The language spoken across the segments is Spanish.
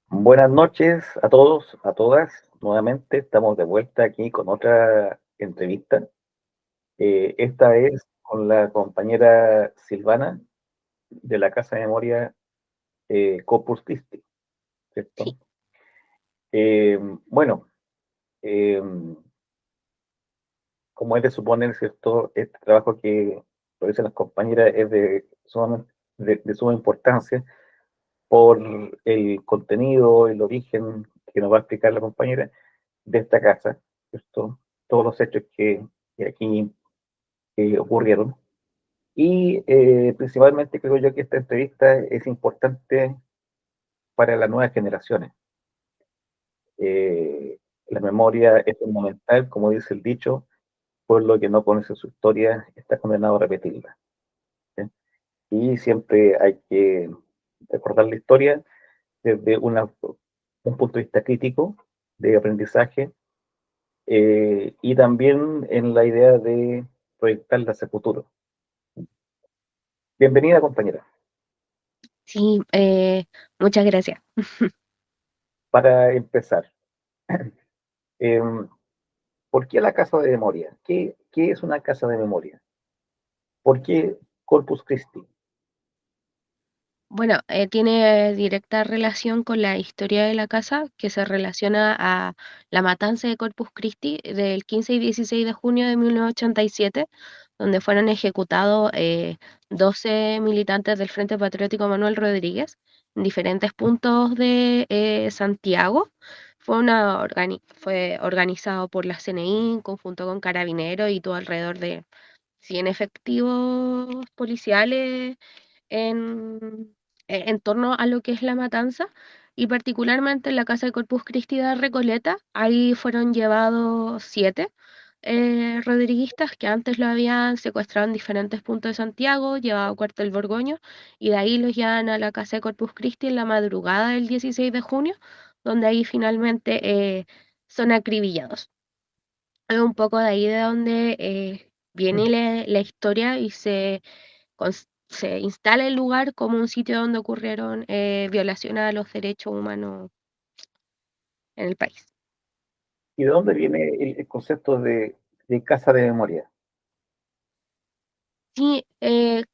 Buenas noches a todos, a todas. Nuevamente estamos de vuelta aquí con otra entrevista. Esta es con la compañera Silvana de la Casa de Memoria Corpus Christi, Sí, ¿cierto? Eh, bueno, eh, como es de suponer, ¿cierto? Este trabajo que realizan las compañeras es de suma importancia por el contenido, el origen que nos va a explicar la compañera de esta casa, ¿cierto? Todos los hechos que aquí ocurrieron. Y principalmente creo yo que esta entrevista es importante para las nuevas generaciones. Eh, la memoria es fundamental, como dice el dicho, pueblo que no conoce su historia está condenado a repetirla. ¿Sí? Y siempre hay que recordar la historia desde un punto de vista crítico, de aprendizaje, y también en la idea de proyectarla hacia el futuro. Bienvenida, compañera. sí, muchas gracias. Para empezar, eh, ¿por qué la casa de memoria? ¿Qué es una casa de memoria? ¿Por qué Corpus Christi? Bueno, tiene directa relación con la historia de la casa, que se relaciona a la matanza de Corpus Christi del 15 y 16 de junio de 1987, donde fueron ejecutados 12 militantes del Frente Patriótico Manuel Rodríguez en diferentes puntos de Santiago. Fue organizado por la CNI en conjunto con Carabineros y todo alrededor de 100 efectivos policiales en torno a lo que es la matanza, y particularmente en la casa de Corpus Christi de Recoleta. Ahí fueron llevados 7 rodriguistas que antes lo habían secuestrado en diferentes puntos de Santiago, llevado a Cuartel Borgoño, y de ahí los llevan a la casa de Corpus Christi en la madrugada del 16 de junio, donde ahí finalmente son acribillados. Es un poco de ahí de donde viene la historia y se instala el lugar como un sitio donde ocurrieron violaciones a los derechos humanos en el país. ¿Y de dónde viene el concepto de casa de memoria? Sí,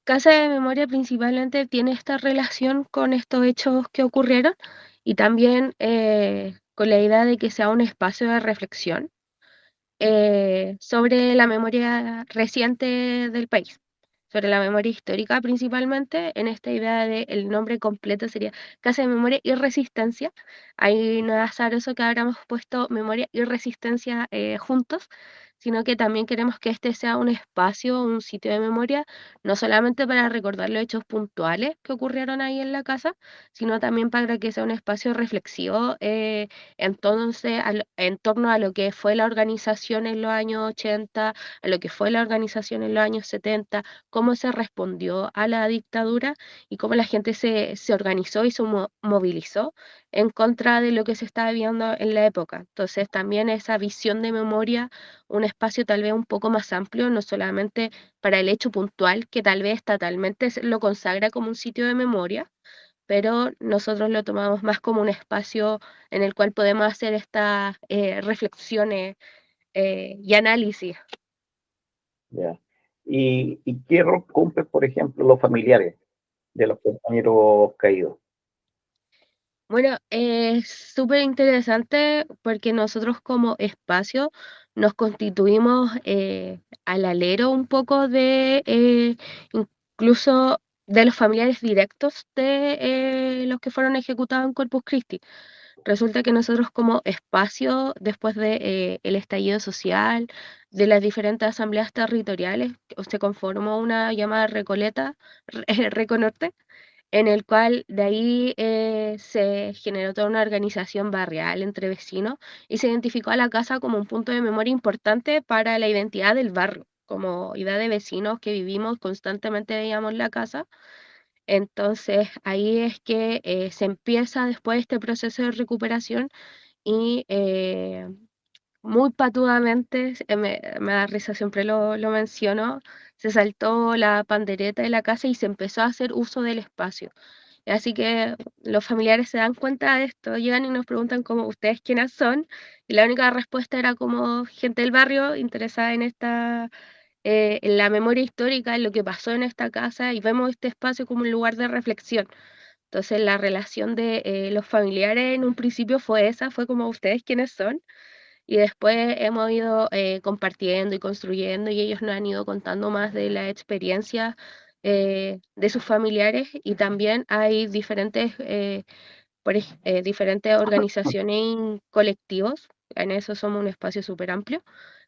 Casa de Memoria principalmente tiene esta relación con estos hechos que ocurrieron, y también con la idea de que sea un espacio de reflexión sobre la memoria reciente del país, sobre la memoria histórica principalmente. En esta idea de el nombre completo sería Casa de Memoria y Resistencia. Ahí no es azaroso que habramos puesto memoria y resistencia juntos, sino que también queremos que este sea un espacio, un sitio de memoria, no solamente para recordar los hechos puntuales que ocurrieron ahí en la casa, sino también para que sea un espacio reflexivo entonces, en torno a lo que fue la organización en los años 80, a lo que fue la organización en los años 70, cómo se respondió a la dictadura y cómo la gente se organizó y se movilizó en contra de lo que se estaba viendo en la época. Entonces, también esa visión de memoria, un espacio tal vez un poco más amplio, no solamente para el hecho puntual, que tal vez estatalmente lo consagra como un sitio de memoria, pero nosotros lo tomamos más como un espacio en el cual podemos hacer estas reflexiones y análisis. ¿Ya? ¿Y qué rol cumplen, por ejemplo, los familiares de los compañeros caídos? Bueno, es súper interesante porque nosotros como espacio nos constituimos al alero un poco de incluso de los familiares directos de los que fueron ejecutados en Corpus Christi. Resulta que nosotros como espacio, después de el estallido social, de las diferentes asambleas territoriales, se conformó una llamada Recoleta, Reconorte, en el cual de ahí se generó toda una organización barrial entre vecinos y se identificó a la casa como un punto de memoria importante para la identidad del barrio, como idea de vecinos que vivimos constantemente, veíamos la casa. Entonces ahí es que se empieza después este proceso de recuperación y muy patudamente, me da risa, siempre lo menciono, se saltó la pandereta de la casa y se empezó a hacer uso del espacio. Así que los familiares se dan cuenta de esto, llegan y nos preguntan como, ¿ustedes quiénes son? Y la única respuesta era como gente del barrio interesada en en la memoria histórica, en lo que pasó en esta casa, y vemos este espacio como un lugar de reflexión. Entonces la relación de los familiares en un principio fue esa, fue como, ¿ustedes quiénes son? Y después hemos ido compartiendo y construyendo y ellos nos han ido contando más de la experiencia de sus familiares, y también hay diferentes organizaciones y colectivos, en eso somos un espacio súper amplio,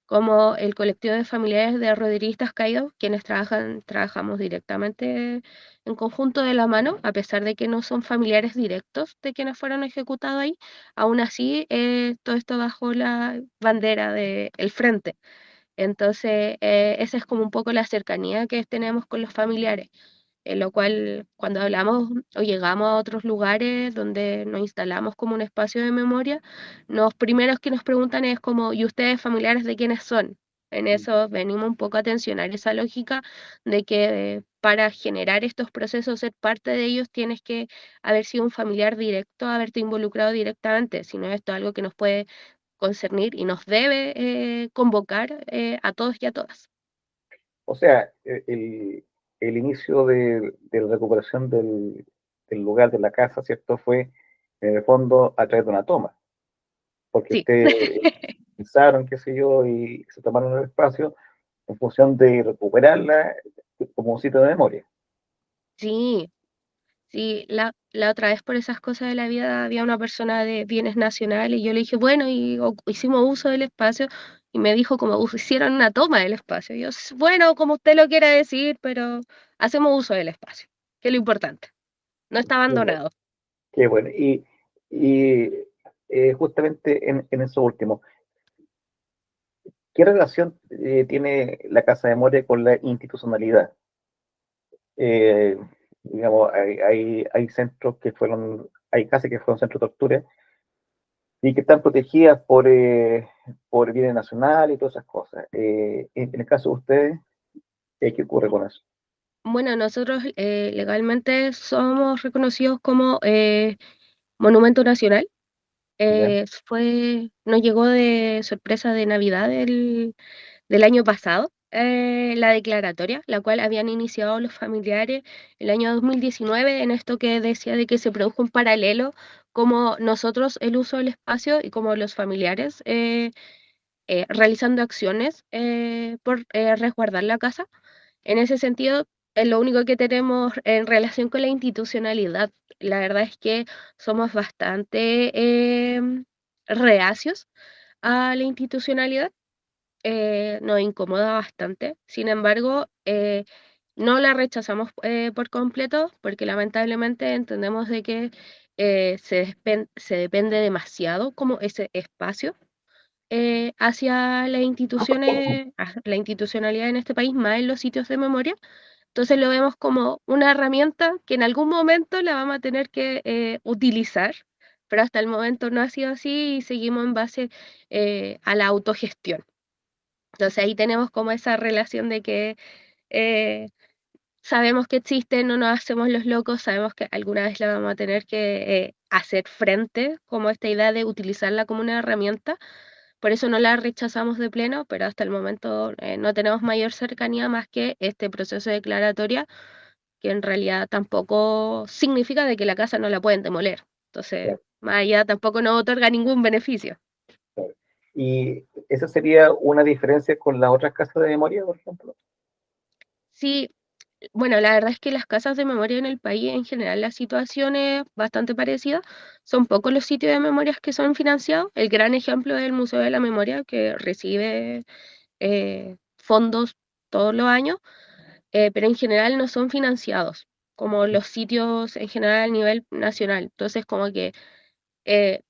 como el colectivo de familiares de rodilleristas caídos, quienes trabajamos directamente en conjunto de la mano, a pesar de que no son familiares directos de quienes fueron ejecutados ahí, aún así todo esto bajo la bandera del frente. Entonces, esa es como un poco la cercanía que tenemos con los familiares, en lo cual cuando hablamos o llegamos a otros lugares donde nos instalamos como un espacio de memoria, los primeros que nos preguntan es como, ¿y ustedes familiares de quiénes son? En eso venimos un poco a tensionar esa lógica de que para generar estos procesos, ser parte de ellos, tienes que haber sido un familiar directo, haberte involucrado directamente, si no esto es algo que nos puede concernir y nos debe convocar a todos y a todas. O sea, el inicio de la recuperación del lugar de la casa, ¿cierto? Fue en el fondo a través de una toma, porque Sí. ustedes pensaron, qué sé yo, y se tomaron el espacio en función de recuperarla como un sitio de memoria. Sí, sí, la otra vez por esas cosas de la vida había una persona de bienes nacionales y yo le dije, bueno, hicimos uso del espacio y me dijo como hicieron una toma del espacio. Y yo, bueno, como usted lo quiera decir, pero hacemos uso del espacio, que es lo importante. No está Qué bueno. abandonado. Qué bueno. Y justamente en eso último, ¿qué relación tiene la Casa de Memoria con la institucionalidad? Eh, digamos, hay centros que fueron, hay casas que fueron centros de tortura y que están protegidas por bienes nacionales y todas esas cosas. En el caso de ustedes, ¿qué ocurre con eso? Bueno, nosotros legalmente somos reconocidos como Monumento Nacional. ¿Ya? Nos llegó de sorpresa de Navidad del año pasado, la declaratoria, la cual habían iniciado los familiares el año 2019, en esto que decía de que se produjo un paralelo, como nosotros el uso del espacio y como los familiares realizando acciones por resguardar la casa. En ese sentido, es lo único que tenemos en relación con la institucionalidad. La verdad es que somos bastante reacios a la institucionalidad, nos incomoda bastante. Sin embargo, no la rechazamos por completo porque lamentablemente entendemos de que se depende demasiado como ese espacio hacia las instituciones, a la institucionalidad en este país, más en los sitios de memoria. Entonces lo vemos como una herramienta que en algún momento la vamos a tener que utilizar, pero hasta el momento no ha sido así y seguimos en base a la autogestión. Entonces ahí tenemos como esa relación de que eh, sabemos que existe, no nos hacemos los locos, sabemos que alguna vez la vamos a tener que hacer frente, como esta idea de utilizarla como una herramienta. Por eso no la rechazamos de pleno, pero hasta el momento no tenemos mayor cercanía más que este proceso de declaratoria, que en realidad tampoco significa de que la casa no la pueden demoler. Entonces, Claro, más allá tampoco nos otorga ningún beneficio. claro. Y esa sería una diferencia con las otras casas de memoria, por ejemplo. Sí, bueno, la verdad es que las casas de memoria en el país, en general, la situación es bastante parecida. Son pocos los sitios de memorias que son financiados. El gran ejemplo es el Museo de la Memoria, que recibe fondos todos los años, pero en general no son financiados, como los sitios en general a nivel nacional. Entonces, como que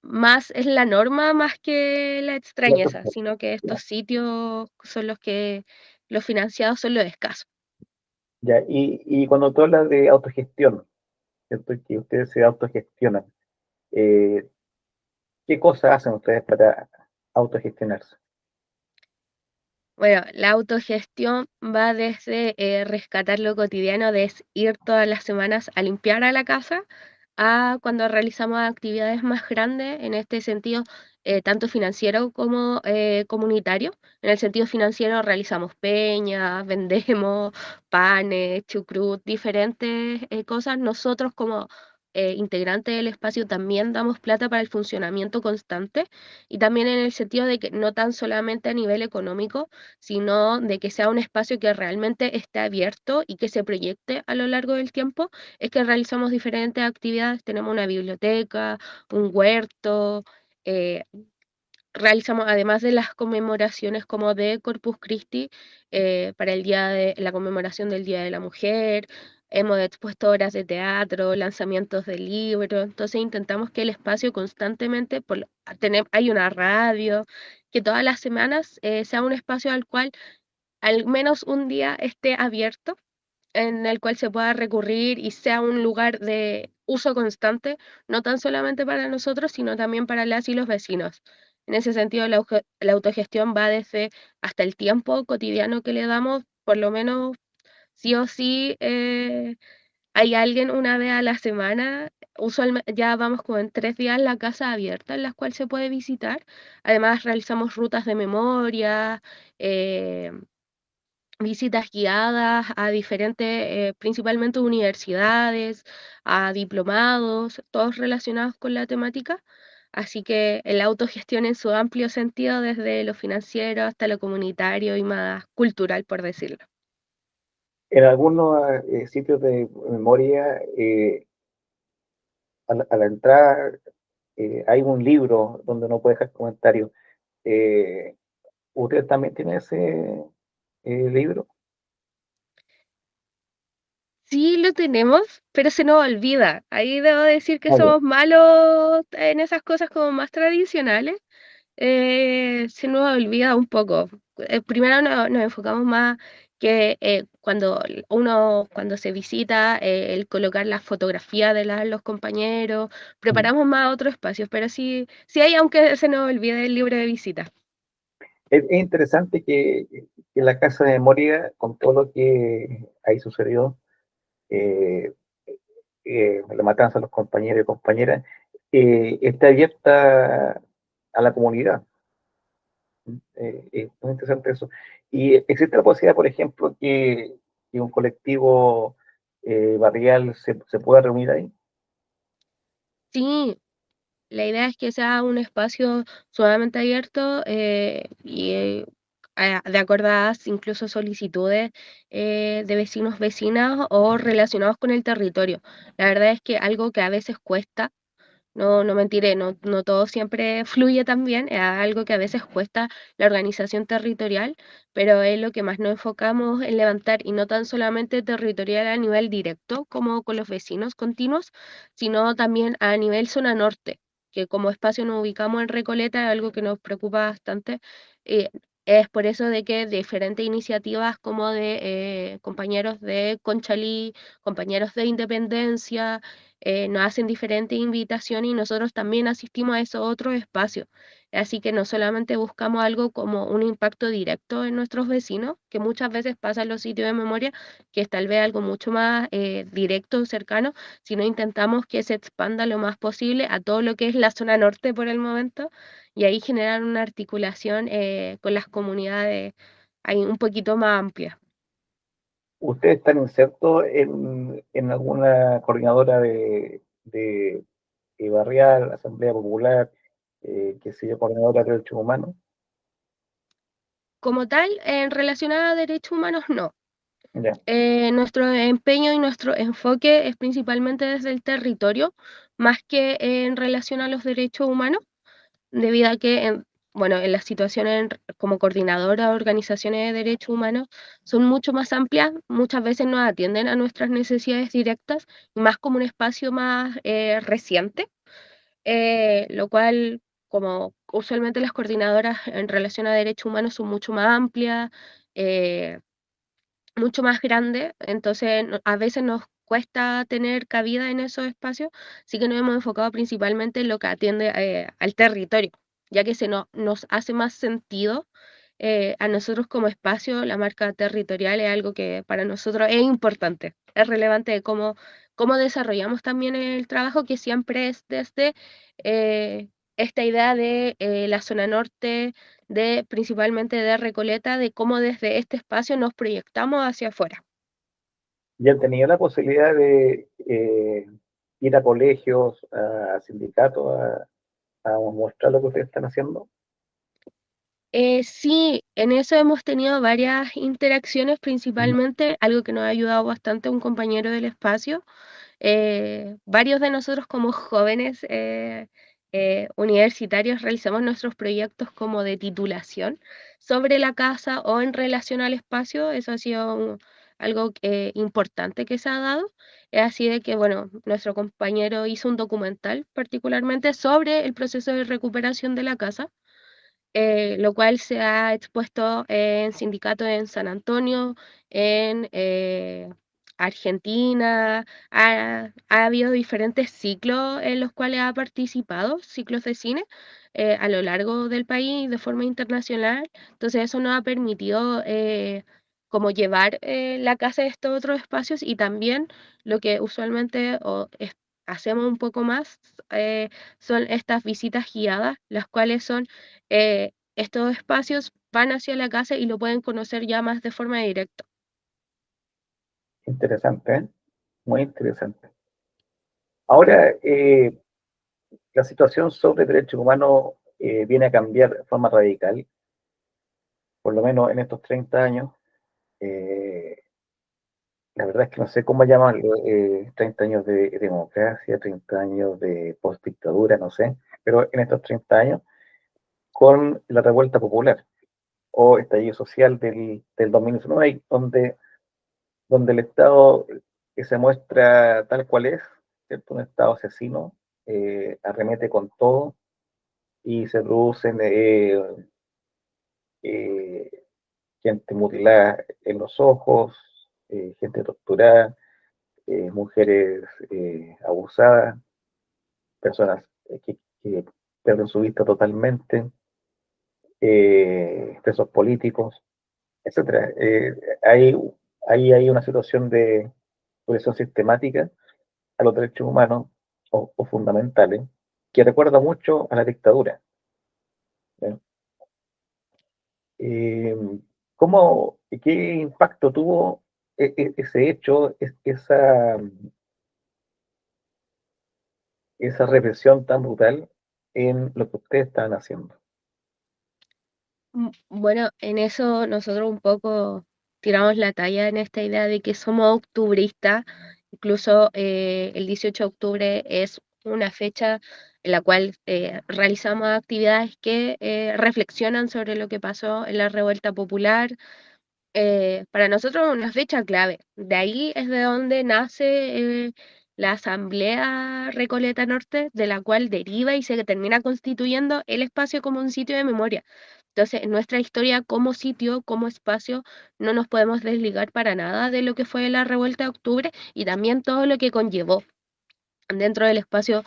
más es la norma más que la La extrañeza, excepción, sino que ya. estos sitios son los financiados son los escasos. Ya, y cuando tú hablas de autogestión, ¿cierto? Que ustedes se autogestionan, eh, ¿qué cosas hacen ustedes para autogestionarse? Bueno, la autogestión va desde rescatar lo cotidiano, de ir todas las semanas a limpiar a la casa, a cuando realizamos actividades más grandes, en este sentido, tanto financiero como comunitario. En el sentido financiero realizamos peñas, vendemos panes, chucrut, diferentes cosas. Nosotros como integrantes del espacio también damos plata para el funcionamiento constante, y también en el sentido de que no tan solamente a nivel económico, sino de que sea un espacio que realmente esté abierto y que se proyecte a lo largo del tiempo. Es que realizamos diferentes actividades, tenemos una biblioteca, un huerto, eh, realizamos, además de las conmemoraciones como de Corpus Christi, para el día de la conmemoración del Día de la Mujer, hemos expuesto obras de teatro, lanzamientos de libros. Entonces intentamos que el espacio constantemente, hay una radio, que todas las semanas sea un espacio al cual al menos un día esté abierto, en el cual se pueda recurrir y sea un lugar de uso constante, no tan solamente para nosotros, sino también para las y los vecinos. En ese sentido, la autogestión va desde hasta el tiempo cotidiano que le damos, por lo menos sí o sí, hay alguien una vez a la semana. Usualmente ya vamos como en 3 días la casa abierta en las cuales se puede visitar. Además realizamos rutas de memoria, eh, visitas guiadas a diferentes, principalmente universidades, a diplomados, todos relacionados con la temática. Así que la autogestión en su amplio sentido, desde lo financiero hasta lo comunitario y más cultural, por decirlo. En algunos sitios de memoria, a la entrada hay un libro donde uno puede dejar comentarios. Eh, ¿Usted también tiene ese libro? Sí, lo tenemos, pero se nos olvida. Ahí debo decir que Vale. somos malos en esas cosas como más tradicionales. Se nos olvida un poco. Primero nos enfocamos más que cuando se visita, el colocar la fotografía de los compañeros, preparamos más otros espacios, pero sí, sí hay, aunque se nos olvide el libro de visita. Es interesante que la casa de memoria, con todo lo que ahí sucedió, eh, la matanza de los compañeros y compañeras, está abierta a la comunidad. Es muy interesante eso. Y existe la posibilidad, por ejemplo, que un colectivo barrial se pueda reunir ahí. Sí, la idea es que sea un espacio sumamente abierto, de acordadas incluso solicitudes de vecinos, vecinas o relacionados con el territorio. La verdad es que algo que a veces cuesta, no, no mentiré, no, no todo siempre fluye tan bien, es algo que a veces cuesta la organización territorial, pero es lo que más nos enfocamos en levantar, y no tan solamente territorial a nivel directo, como con los vecinos continuos, sino también a nivel zona norte, que como espacio nos ubicamos en Recoleta, es algo que nos preocupa bastante. eh, es por eso de que diferentes iniciativas como de compañeros de Conchalí, compañeros de Independencia, nos hacen diferentes invitaciones y nosotros también asistimos a esos otros espacios. Así que no solamente buscamos algo como un impacto directo en nuestros vecinos, que muchas veces pasa en los sitios de memoria, que es tal vez algo mucho más directo, cercano, sino intentamos que se expanda lo más posible a todo lo que es la zona norte por el momento, y ahí generar una articulación con las comunidades ahí un poquito más amplia. ¿Ustedes están insertos en alguna coordinadora de barrial, Asamblea Popular, qué sé yo, coordinadora de derechos humanos? Como tal, en relación a derechos humanos, no. Ya. Nuestro empeño y nuestro enfoque es principalmente desde el territorio, más que en relación a los derechos humanos, debido a que, bueno, en las situaciones como coordinadora de organizaciones de derechos humanos son mucho más amplias, muchas veces nos atienden a nuestras necesidades directas, y más como un espacio más reciente, lo cual, como usualmente las coordinadoras en relación a derechos humanos son mucho más amplias, eh, mucho más grande, entonces a veces nos cuesta tener cabida en esos espacios, así que nos hemos enfocado principalmente en lo que atiende al territorio, ya que nos hace más sentido a nosotros como espacio, la marca territorial es algo que para nosotros es importante, es relevante de cómo desarrollamos también el trabajo, que siempre es desde esta idea de la zona norte, de principalmente de Recoleta, de cómo desde este espacio nos proyectamos hacia afuera. ¿Y han tenido la posibilidad de ir a colegios, a sindicatos, a mostrar lo que ustedes están haciendo? Sí, en eso hemos tenido varias interacciones, Ujú. principalmente algo que nos ha ayudado bastante un compañero del espacio. Varios de nosotros como jóvenes universitarios realizamos nuestros proyectos como de titulación sobre la casa o en relación al espacio. Eso ha sido algo importante que se ha dado. Es así de que, bueno, nuestro compañero hizo un documental particularmente sobre el proceso de recuperación de la casa, lo cual se ha expuesto en sindicatos en San Antonio, en Argentina. Ha habido diferentes ciclos en los cuales ha participado, ciclos de cine, a lo largo del país de forma internacional. Entonces eso nos ha permitido como llevar la casa a estos otros espacios, y también lo que usualmente hacemos un poco más son estas visitas guiadas, las cuales son estos espacios, van hacia la casa y lo pueden conocer ya más de forma directa. Interesante, ¿eh? Muy interesante. Ahora, la situación sobre derechos humanos viene a cambiar de forma radical, por lo menos en estos 30 años. Eh, la verdad es que no sé cómo llamarlo, 30 años de democracia, 30 años de postdictadura, no sé, pero en estos 30 años, con la revuelta popular o estallido social del 2019, donde el Estado que se muestra tal cual es, ¿cierto? Un Estado asesino, arremete con todo y se producen eh, gente mutilada en los ojos, gente torturada, mujeres abusadas, personas que pierden su vista totalmente, presos políticos, etcétera. Hay, ahí hay una situación de presión sistemática a los derechos humanos o fundamentales que recuerda mucho a la dictadura. ¿Eh? Eh, ¿Qué impacto tuvo ese hecho, esa represión tan brutal en lo que ustedes estaban haciendo? Bueno, en eso nosotros un poco tiramos la talla en esta idea de que somos octubristas. Incluso el 18 de octubre es una fecha en la cual realizamos actividades que reflexionan sobre lo que pasó en la revuelta popular. Para nosotros es una fecha clave. De ahí es de donde nace la Asamblea Recoleta Norte, de la cual deriva y se termina constituyendo el espacio como un sitio de memoria. Entonces, en nuestra historia como sitio, como espacio, no nos podemos desligar para nada de lo que fue la revuelta de octubre y también todo lo que conllevó. Dentro del espacio,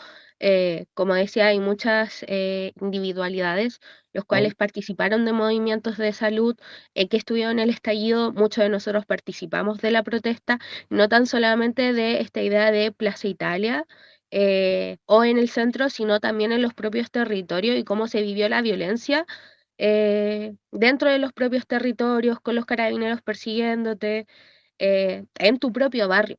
como decía, hay muchas individualidades, los ¿No? cuales participaron de movimientos de salud, que estuvieron en el estallido. Muchos de nosotros participamos de la protesta, no tan solamente de esta idea de Plaza Italia o en el centro, sino también en los propios territorios y cómo se vivió la violencia dentro de los propios territorios, con los carabineros persiguiéndote en tu propio barrio.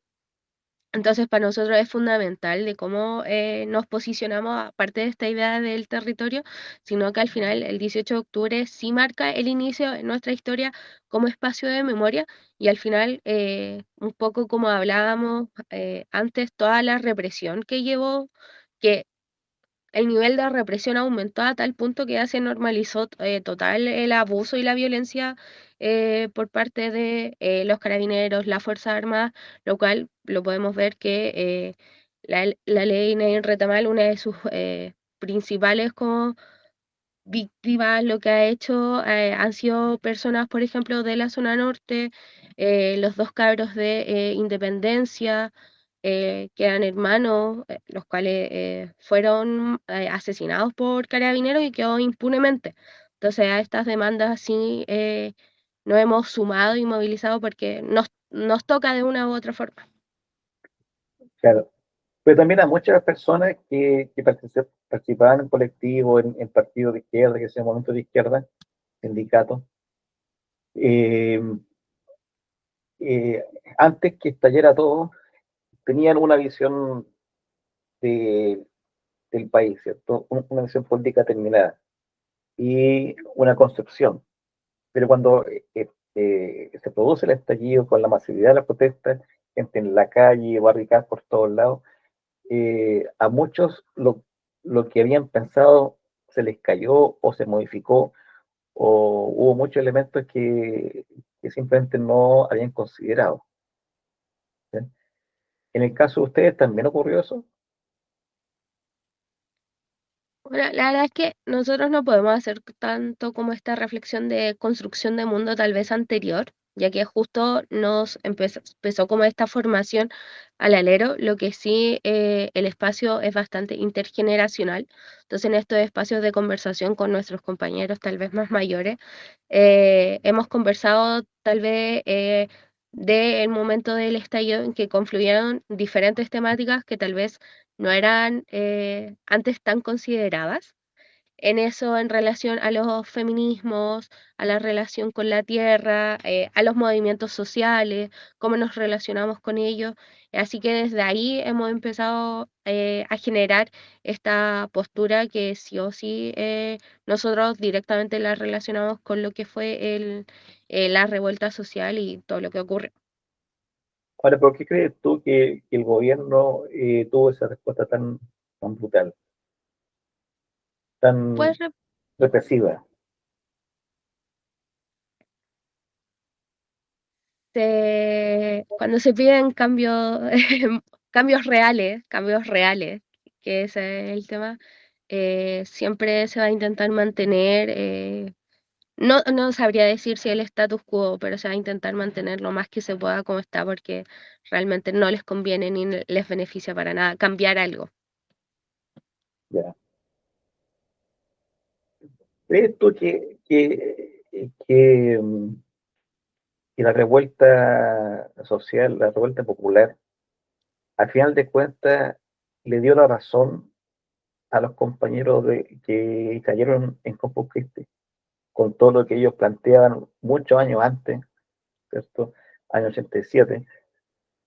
Entonces, para nosotros es fundamental de cómo nos posicionamos, aparte de esta idea del territorio, sino que al final el 18 de octubre sí marca el inicio de nuestra historia como espacio de memoria, y al final, un poco como hablábamos antes, toda la represión que llevó, que el nivel de represión aumentó a tal punto que ya se normalizó total el abuso y la violencia por parte de los carabineros, las Fuerzas Armadas, lo cual lo podemos ver que la ley Nain Retamal, una de sus principales como víctimas, lo que ha hecho han sido personas, por ejemplo, de la zona norte, los dos cabros de Independencia, que eran hermanos, los cuales fueron asesinados por carabineros y quedó impunemente. Entonces a estas demandas sí nos hemos sumado y movilizado porque nos toca de una u otra forma. Claro. Pero también a muchas personas que participaban en colectivos, en partidos de izquierda, que sea movimientos de izquierda, sindicatos, eh, eh, antes que estallara todo, tenían una visión de, del país, ¿cierto? Una visión política terminada y una construcción. Pero cuando se produce el estallido con la masividad de las protestas, gente en la calle, barricadas por todos lados, a muchos lo que habían pensado se les cayó o se modificó o hubo muchos elementos que simplemente no habían considerado. ¿Sí? En el caso de ustedes también ocurrió eso. Bueno, la verdad es que nosotros no podemos hacer tanto como esta reflexión de construcción de mundo tal vez anterior, ya que justo empezó como esta formación al alero, lo que sí el espacio es bastante intergeneracional. Entonces en estos espacios de conversación con nuestros compañeros tal vez más mayores, hemos conversado tal vez del momento del estallido en que confluyeron diferentes temáticas que tal vez no eran antes tan consideradas. En eso, en relación a los feminismos, a la relación con la tierra, a los movimientos sociales, cómo nos relacionamos con ellos. Así que desde ahí hemos empezado a generar esta postura que sí o sí nosotros directamente la relacionamos con lo que fue la revuelta social y todo lo que ocurre. Ahora, ¿por qué crees tú que el gobierno tuvo esa respuesta tan brutal, Pues tan represiva? cuando se piden cambios, cambios reales, que ese es el tema, siempre se va a intentar mantener, no sabría decir si el status quo, pero se va a intentar mantener lo más que se pueda como está, porque realmente no les conviene ni les beneficia para nada cambiar algo. Ya. ¿Crees tú que la revuelta social, la revuelta popular, al final de cuentas le dio la razón a los compañeros que cayeron en Corpus Christi, con todo lo que ellos planteaban muchos años antes, ¿cierto? Año 87,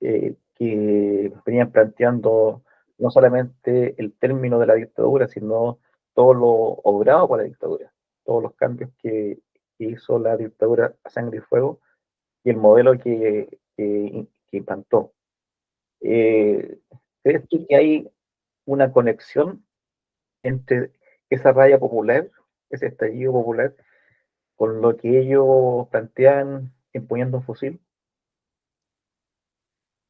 que venían planteando no solamente el término de la dictadura, sino todo lo obrado por la dictadura, todos los cambios que hizo la dictadura a sangre y fuego y el modelo que implantó. Eh, ¿Crees tú que hay una conexión entre esa raya popular, ese estallido popular, con lo que ellos plantean empuñando un fusil?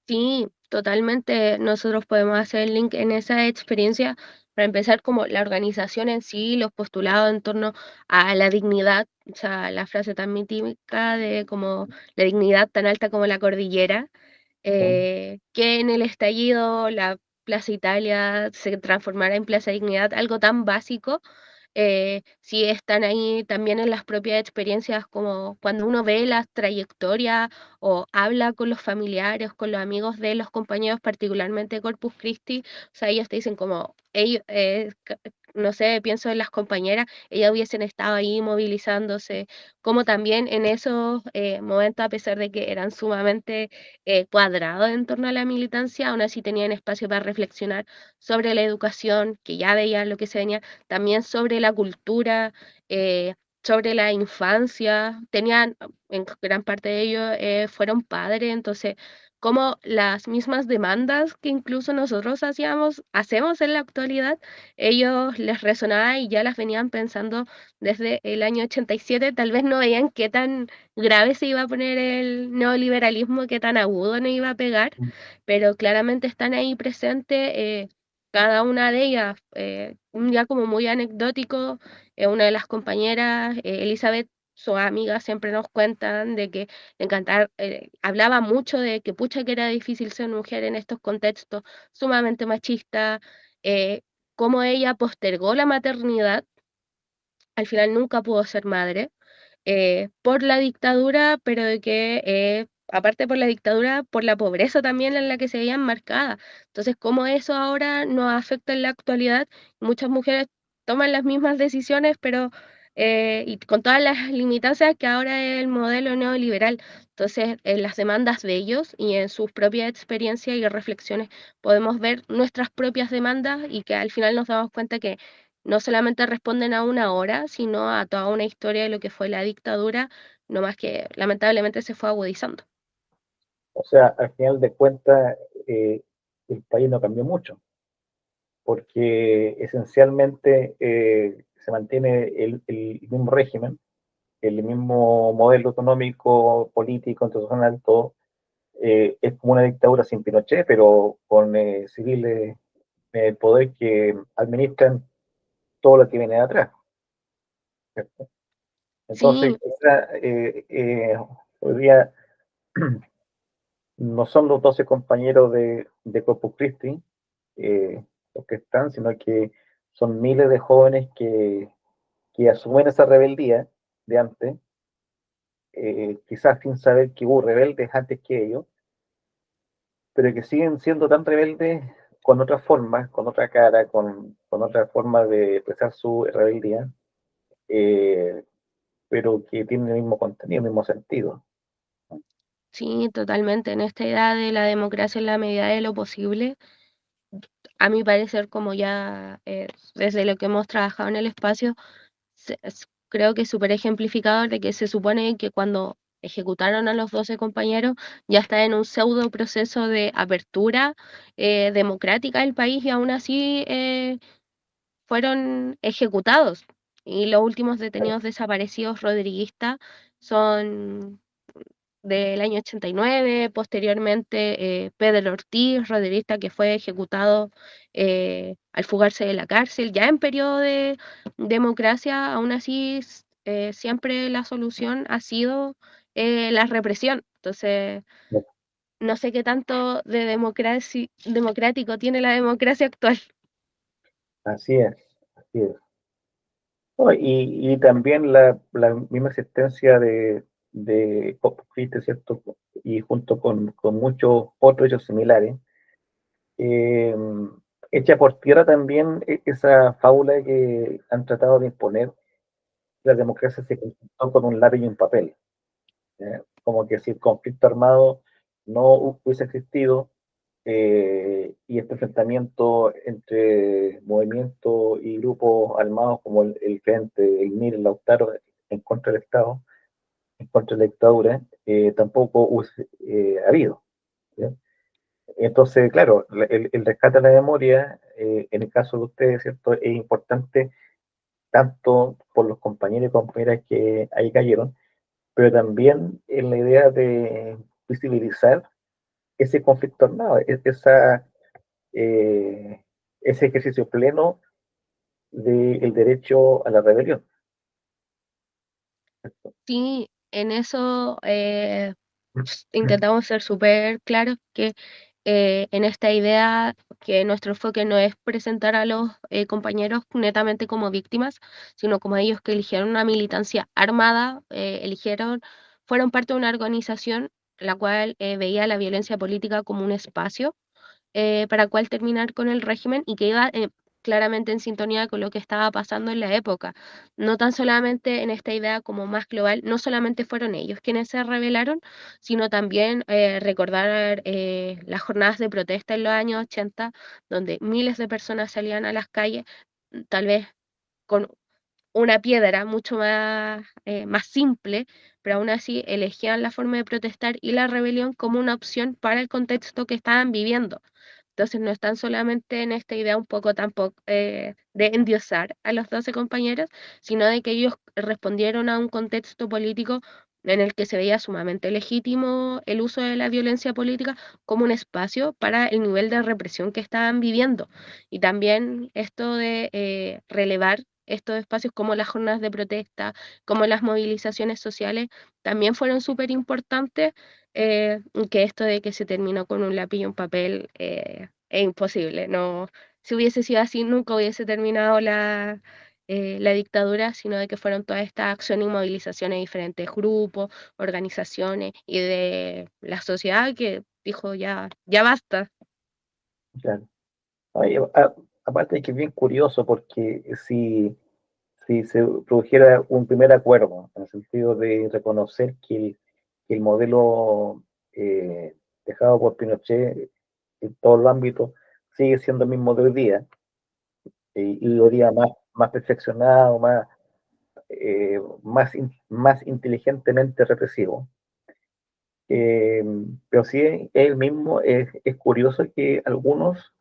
Sí, totalmente. Nosotros podemos hacer el link en esa experiencia para empezar como la organización en sí, los postulados en torno a la dignidad, o sea, la frase tan mítica de como la dignidad tan alta como la cordillera, ¿Sí? que en el estallido la Plaza Italia se transformara en Plaza Dignidad, algo tan básico. Sí están ahí también en las propias experiencias, como cuando uno ve la trayectoria o habla con los familiares, con los amigos de los compañeros, particularmente de Corpus Christi, o sea, ellos te dicen como, ellos, no sé, pienso en las compañeras, ellas hubiesen estado ahí movilizándose, como también en esos momentos, a pesar de que eran sumamente cuadrados en torno a la militancia, aún así tenían espacio para reflexionar sobre la educación, que ya veían lo que se venía, también sobre la cultura, sobre la infancia. Tenían, en gran parte de ellos, fueron padres, entonces, como las mismas demandas que incluso nosotros hacemos en la actualidad, ellos les resonaba y ya las venían pensando desde el año 87, tal vez no veían qué tan grave se iba a poner el neoliberalismo, qué tan agudo nos iba a pegar, pero claramente están ahí presentes. Cada una de ellas, ya como muy anecdótico, una de las compañeras, Elizabeth, sus amigas siempre nos cuentan de que le encantaba, hablaba mucho de que pucha que era difícil ser mujer en estos contextos sumamente machistas, cómo ella postergó la maternidad al final nunca pudo ser madre por la dictadura, pero de que, aparte por la dictadura, por la pobreza también en la que se veían marcadas. Entonces, cómo eso ahora nos afecta en la actualidad, muchas mujeres toman las mismas decisiones, pero y con todas las limitancias que ahora es el modelo neoliberal. Entonces, en las demandas de ellos y en sus propias experiencias y reflexiones podemos ver nuestras propias demandas y que al final nos damos cuenta que no solamente responden a una hora, sino a toda una historia de lo que fue la dictadura, no más que lamentablemente se fue agudizando. O sea, al final de cuentas, eh, el país no cambió mucho, porque esencialmente se mantiene el mismo régimen, el mismo modelo económico, político, institucional, todo. Es como una dictadura sin Pinochet, pero con civiles poder que administran todo lo que viene de atrás. ¿Cierto? Entonces, Sí, hoy día no son los 12 compañeros de Corpus Christi los que están, sino que son miles de jóvenes que asumen esa rebeldía de antes, quizás sin saber que hubo rebeldes antes que ellos, pero que siguen siendo tan rebeldes con otras formas, con otra cara, con otra forma de expresar su rebeldía, eh, pero que tienen el mismo contenido, el mismo sentido. sí, totalmente. En esta edad de la democracia en la medida de lo posible, a mi parecer, como ya desde lo que hemos trabajado en el espacio, creo que es súper ejemplificador de que se supone que cuando ejecutaron a los 12 compañeros ya está en un pseudo proceso de apertura democrática del país y aún así fueron ejecutados. Y los últimos detenidos desaparecidos rodriguistas son del año 89, posteriormente Pedro Ortiz, rodriguista que fue ejecutado al fugarse de la cárcel, ya en periodo de democracia, aún así siempre la solución ha sido la represión. Entonces, no sé qué tanto de democrático tiene la democracia actual. Así es, así es. No, y también la misma existencia de Corpus Christi, ¿cierto? Y junto con muchos otros hechos similares, eh, echa por tierra también esa fábula que han tratado de imponer, la democracia se conquistó con un lápiz y un papel. Como que si el conflicto armado no hubiese existido y este enfrentamiento entre movimientos y grupos armados como el Frente, el MIR, el Lautaro, en contra del Estado, en contra de la dictadura, tampoco hubiese habido. ¿Ya? Entonces, claro, el rescate de la memoria, en el caso de ustedes, ¿cierto? Es importante tanto por los compañeros y compañeras que ahí cayeron, pero también en la idea de visibilizar ese conflicto armado, eh, ese ejercicio pleno del derecho a la rebelión. Sí, en eso intentamos ser súper claros que en esta idea que nuestro enfoque no es presentar a los compañeros netamente como víctimas, sino como ellos que eligieron una militancia armada, fueron parte de una organización la cual veía la violencia política como un espacio para cuál terminar con el régimen y que iba claramente en sintonía con lo que estaba pasando en la época. No tan solamente en esta idea como más global, no solamente fueron ellos quienes se rebelaron, sino también recordar las jornadas de protesta en los años 80, donde miles de personas salían a las calles, tal vez con una piedra mucho más simple, pero aún así elegían la forma de protestar y la rebelión como una opción para el contexto que estaban viviendo. Entonces no están solamente en esta idea un poco tampoco de endiosar a los 12 compañeros, sino de que ellos respondieron a un contexto político en el que se veía sumamente legítimo el uso de la violencia política como un espacio para el nivel de represión que estaban viviendo. Y también esto de relevar estos espacios como las jornadas de protesta, como las movilizaciones sociales, también fueron súper importantes que esto de que se terminó con un lápiz y un papel es imposible. No, si hubiese sido así, nunca hubiese terminado la dictadura, sino de que fueron todas estas acciones y movilizaciones de diferentes grupos, organizaciones y de la sociedad que dijo ya, ya basta. Claro. Ay, aparte de que es bien curioso porque si se produjera un primer acuerdo, en el sentido de reconocer que el modelo dejado por Pinochet en todos los ámbitos sigue siendo el mismo de hoy día, y hoy día más perfeccionado, más inteligentemente represivo. Eh, pero sí es el mismo, es curioso que algunos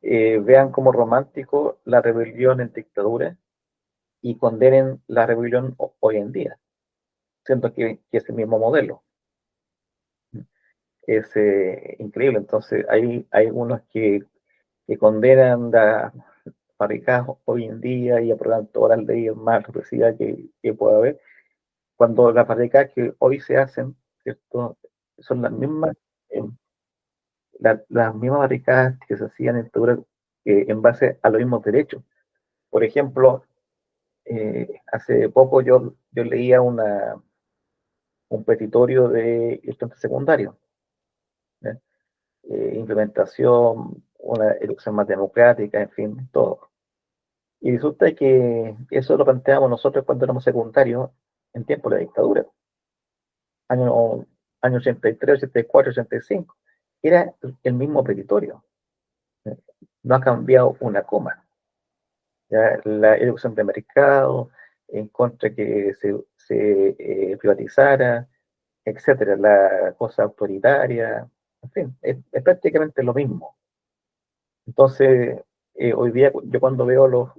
vean como romántico la rebelión en dictadura y condenen la rebelión hoy en día, siendo que es el mismo modelo. Es increíble. Entonces, hay unos que condenan las barricadas hoy en día y aprueban todas las leyes más represivas que pueda haber, cuando las barricadas que hoy se hacen, ¿cierto? Son eh, las mismas barricadas que se hacían en dictadura, en base a los mismos derechos. Por ejemplo, hace poco yo leía un petitorio de estudiantes secundarios, ¿eh? Implementación, una elección más democrática, en fin, todo. Y resulta que eso lo planteamos nosotros cuando éramos secundarios en tiempo de la dictadura, año, año 83, 84, 85. Era el mismo petitorio, ¿eh? No ha cambiado una coma. ¿Ya? La elección de mercado, en contra que se privatizara, etcétera, la cosa autoritaria, en fin, es prácticamente lo mismo. Entonces, hoy día yo cuando veo los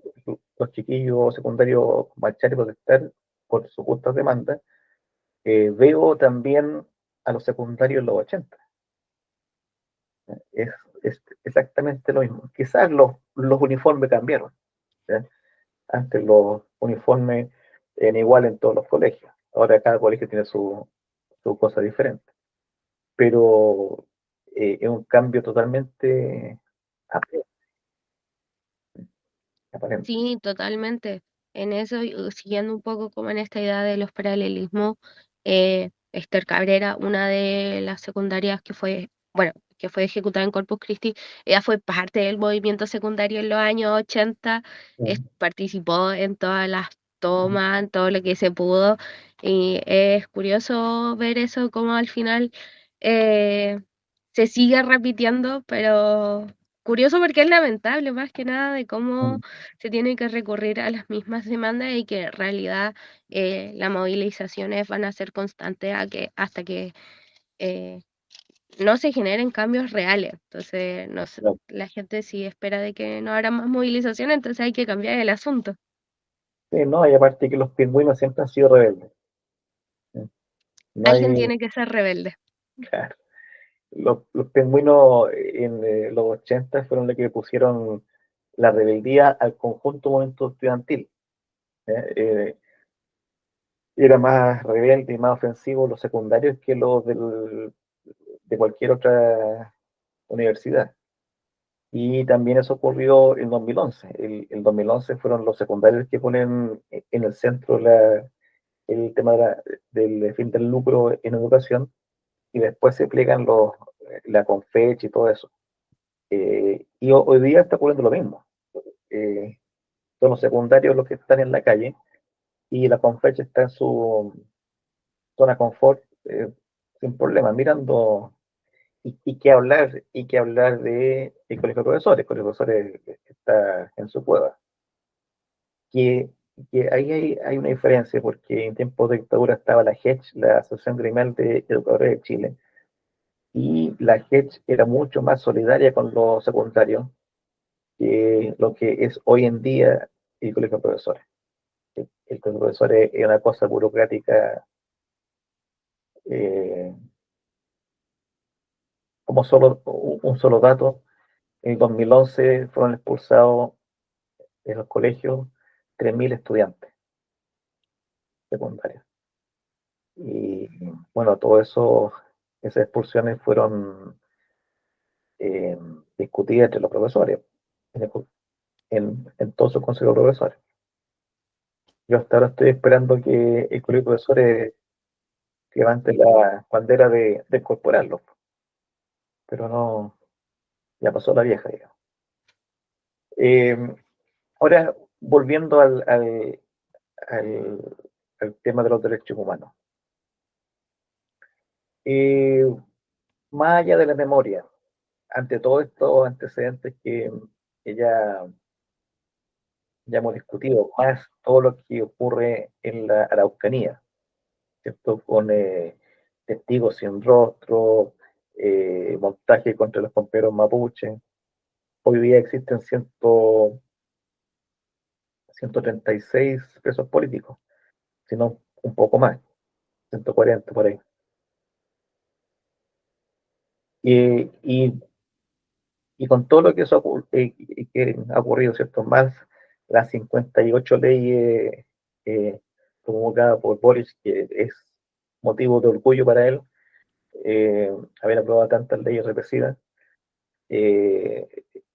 chiquillos secundarios marchar y protestar por sus justas demandas, veo también a los secundarios en los 80. Es, es exactamente lo mismo. Quizás los uniformes cambiaron, ¿ya? Antes los uniformes eran igual en todos los colegios. Ahora cada colegio tiene su cosa diferente. Pero es un cambio totalmente aparente. Sí, totalmente. En eso, y, siguiendo un poco como en esta idea de los paralelismos, Esther Cabrera, una de las secundarias que fue, bueno, que fue ejecutada en Corpus Christi, ella fue parte del movimiento secundario en los años 80, participó en todas las tomas, en todo lo que se pudo, y es curioso ver eso como al final eh, se sigue repitiendo, pero curioso porque es lamentable más que nada de cómo se tiene que recurrir a las mismas demandas y que en realidad las movilizaciones van a ser constantes hasta que eh, no se generen cambios reales. Entonces, no sé, la gente sí espera de que no habrá más movilizaciones, entonces hay que cambiar el asunto. Sí, no, y aparte que los pingüinos siempre han sido rebeldes. ¿Sí? No Alguien hay, tiene que ser rebelde. claro, los pingüinos en los 80 fueron los que pusieron la rebeldía al conjunto movimiento estudiantil. ¿Eh? Era más rebelde y más ofensivo los secundarios que de cualquier otra universidad. Y también eso ocurrió en 2011. El 2011 fueron los secundarios que ponen en el centro el tema del fin del lucro en educación, y después se pliegan la Confech y todo eso. Y hoy día está ocurriendo lo mismo. Eh, Son los secundarios los que están en la calle y la Confech está en su zona confort, sin problema, mirando. Y que hablar de el colegio de profesores. El colegio de profesores está en su cueva. Que, que ahí hay una diferencia, porque en tiempos de dictadura estaba la HECH, la Asociación Gremial de Educadores de Chile, y la HECH era mucho más solidaria con los secundarios que lo que es hoy en día el colegio de profesores. El colegio de profesores es una cosa burocrática, eh, como un solo dato. En el 2011 fueron expulsados de los colegios 3.000 estudiantes secundarios. Y bueno, todo eso, esas expulsiones fueron discutidas entre los profesores, en, en todo su consejo de profesores. Yo hasta ahora estoy esperando que el colegio de profesores levante la bandera de incorporarlo, pero no, ya pasó la vieja, digamos. Eh, Ahora, volviendo al, al tema de los derechos humanos. Eh, Más allá de la memoria, ante todos estos antecedentes que ya hemos discutido, más todo lo que ocurre en la Araucanía, ¿cierto? Con testigos sin rostro, montaje contra los compañeros mapuche. Hoy día existen 136 presos políticos, si no un poco más, 140 por ahí. Y y con todo lo que eso que ha ocurrido, ¿cierto? Más las 58 leyes promulgadas por Boris, que es motivo de orgullo para él, haber aprobado tantas leyes represivas, eh,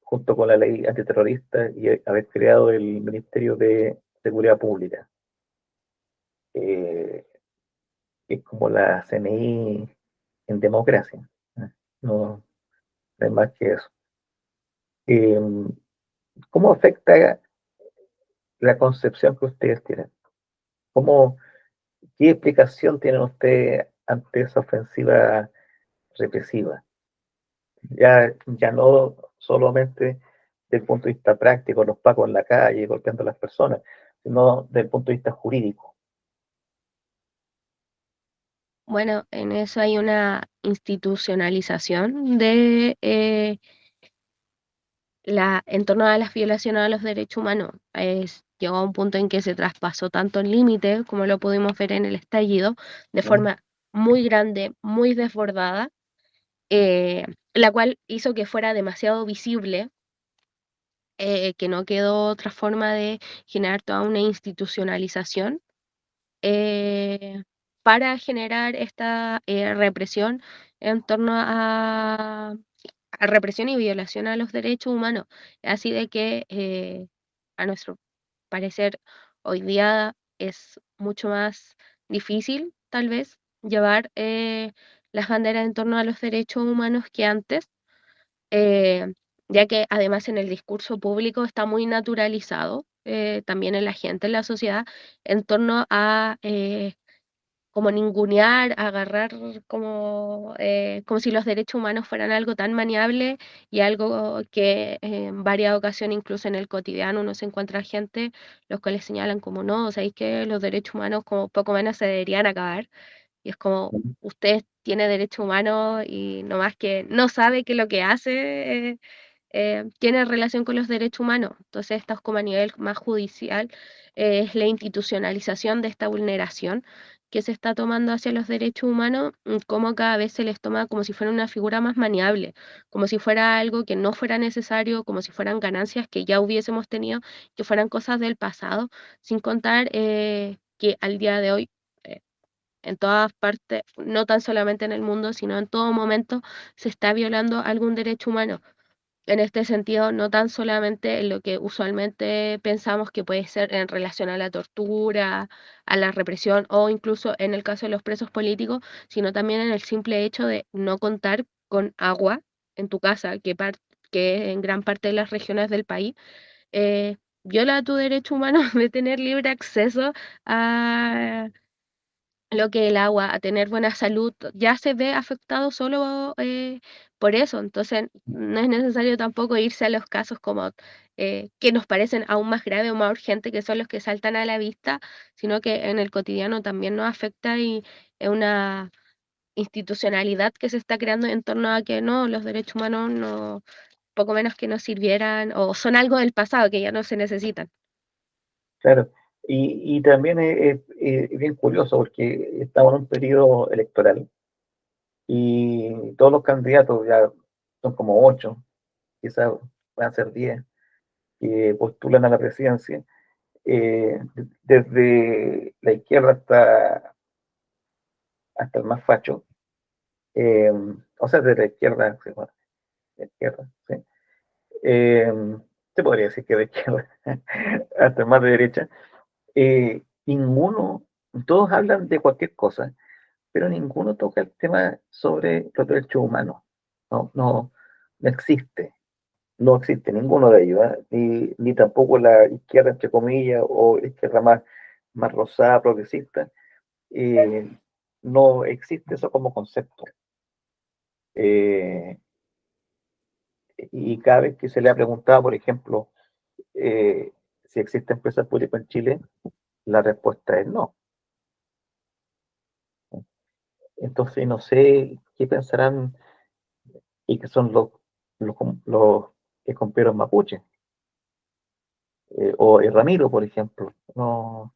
junto con la ley antiterrorista y haber creado el Ministerio de Seguridad Pública, que es como la CNI en democracia. No, no es más que eso. Eh, ¿Cómo afecta la concepción que ustedes tienen? ¿Cómo, ¿Qué explicación tienen ustedes ante esa ofensiva represiva? Ya no solamente desde el punto de vista práctico, los pacos en la calle golpeando a las personas, sino desde el punto de vista jurídico. Bueno, en eso hay una institucionalización de en torno a las violaciones a los derechos humanos. Llegó a un punto en que se traspasó tanto el límite, como lo pudimos ver en el estallido, de ¿No? forma muy grande, muy desbordada, eh, la cual hizo que fuera demasiado visible, que no quedó otra forma de generar toda una institucionalización eh, para generar esta represión en torno a represión y violación a los derechos humanos. Así de que, a nuestro parecer, hoy día es mucho más difícil, tal vez, llevar las banderas en torno a los derechos humanos que antes, eh, ya que además en el discurso público está muy naturalizado, también en la gente, en la sociedad, en torno a como ningunear, agarrar como si los derechos humanos fueran algo tan maniable y algo que en varias ocasiones, incluso en el cotidiano, uno se encuentra gente los cuales señalan como no, sabéis que los derechos humanos como poco menos se deberían acabar. Y es como, usted tiene derechos humanos y no más que no sabe que lo que hace tiene relación con los derechos humanos. Entonces, esto es como a nivel más judicial, es la institucionalización de esta vulneración que se está tomando hacia los derechos humanos, como cada vez se les toma como si fuera una figura más maniable, como si fuera algo que no fuera necesario, como si fueran ganancias que ya hubiésemos tenido, que fueran cosas del pasado, sin contar que al día de hoy eh, en todas partes, no tan solamente en el mundo, sino en todo momento, se está violando algún derecho humano. En este sentido, no tan solamente en lo que usualmente pensamos que puede ser en relación a la tortura, a la represión o incluso en el caso de los presos políticos, sino también en el simple hecho de no contar con agua en tu casa, que en gran parte de las regiones del país viola tu derecho humano de tener libre acceso a lo que el agua, a tener buena salud, ya se ve afectado solo por eso. Entonces, no es necesario tampoco irse a los casos como que nos parecen aún más graves o más urgentes, que son los que saltan a la vista, sino que en el cotidiano también nos afecta y es una institucionalidad que se está creando en torno a que no, los derechos humanos no, poco menos que nos sirvieran o son algo del pasado que ya no se necesitan. Claro. Y también es bien curioso porque estamos en un periodo electoral y todos los candidatos, ya son como 8, quizás van a ser 10, que postulan a la presidencia, desde la izquierda hasta el más facho, eh, o sea, desde la izquierda, sí, bueno, la izquierda, sí. Eh, se podría decir que de izquierda hasta el más de derecha, Ninguno, todos hablan de cualquier cosa, pero ninguno toca el tema sobre los derechos humanos. No, no, no existe, no existe ninguno de ellos, ¿eh? Ni tampoco la izquierda, entre comillas, o la izquierda más rosada, progresista. eh, no existe eso como concepto. Eh, y cada vez que se le ha preguntado, por ejemplo, si existe empresa pública en Chile, la respuesta es no. Entonces, no sé qué pensarán y que son los, los escomperos mapuches, o el Ramiro, por ejemplo. No,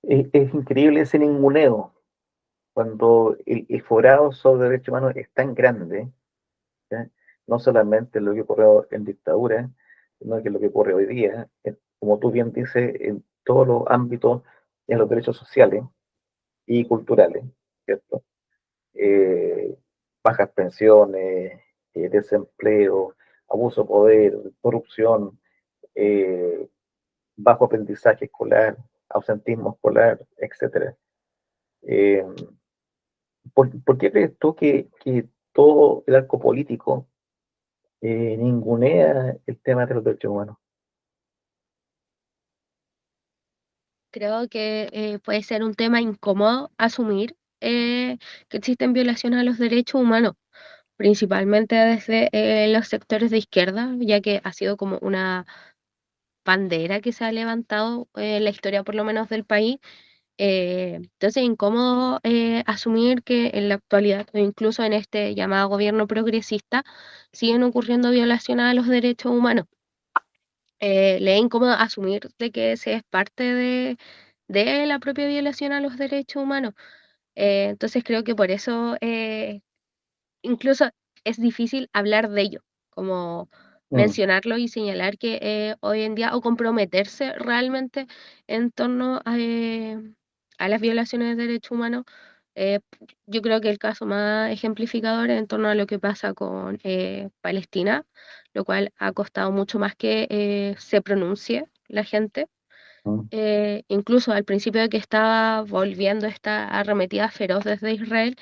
es increíble ese ninguneo cuando el forado sobre derechos humanos es tan grande, ¿ya? No solamente lo que ocurrió en dictadura, sino que lo que ocurre hoy día, como tú bien dices, en todos los ámbitos, en los derechos sociales y culturales, ¿cierto? Eh, Bajas pensiones, desempleo, abuso de poder, corrupción, eh, bajo aprendizaje escolar, ausentismo escolar, etcétera. Eh, ¿Por qué crees tú que todo el arco político ningunea el tema de los derechos humanos? Creo que puede ser un tema incómodo asumir que existen violaciones a los derechos humanos, principalmente desde los sectores de izquierda, ya que ha sido como una bandera que se ha levantado en la historia por lo menos del país. Entonces, incómodo asumir que en la actualidad, o incluso en este llamado gobierno progresista, siguen ocurriendo violaciones a los derechos humanos. Le es incómodo asumir de que se es parte de la propia violación a los derechos humanos. Entonces, creo que por eso incluso es difícil hablar de ello, como Mm, mencionarlo y señalar que hoy en día, o comprometerse realmente en torno a las violaciones de derechos humanos. eh, yo creo que el caso más ejemplificador es en torno a lo que pasa con Palestina, lo cual ha costado mucho más que se pronuncie la gente. mm, Incluso al principio de que estaba volviendo esta arremetida feroz desde Israel,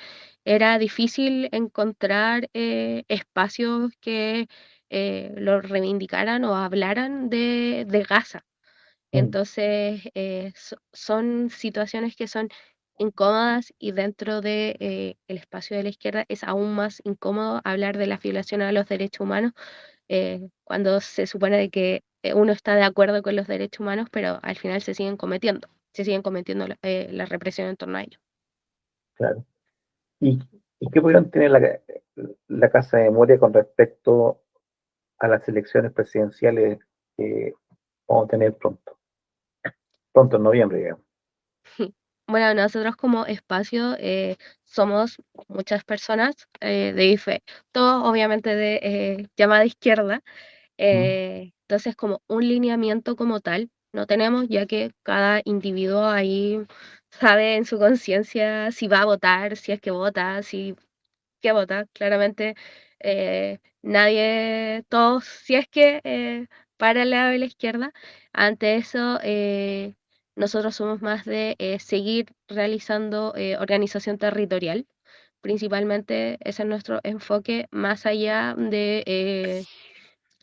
era difícil encontrar espacios que lo reivindicaran o hablaran de Gaza. mm, Entonces, son situaciones que son incómodas, y dentro de el espacio de la izquierda es aún más incómodo hablar de las violaciones a los derechos humanos, cuando se supone de que uno está de acuerdo con los derechos humanos, pero al final se siguen cometiendo la represión en torno a ellos. claro. ¿Y, y qué pudieron tener la Casa de Memoria con respecto a las elecciones presidenciales que vamos a tener pronto? Pronto, en noviembre, digamos. Bueno, nosotros como espacio somos muchas personas todos obviamente de llamada izquierda. Mm, Entonces, como un lineamiento como tal, no tenemos, ya que cada individuo ahí sabe en su conciencia si va a votar, si es que vota, si que vota. Claramente, nadie, todos, si es que para el lado de la izquierda, ante eso, nosotros somos más de seguir realizando organización territorial. Principalmente ese es nuestro enfoque, más allá de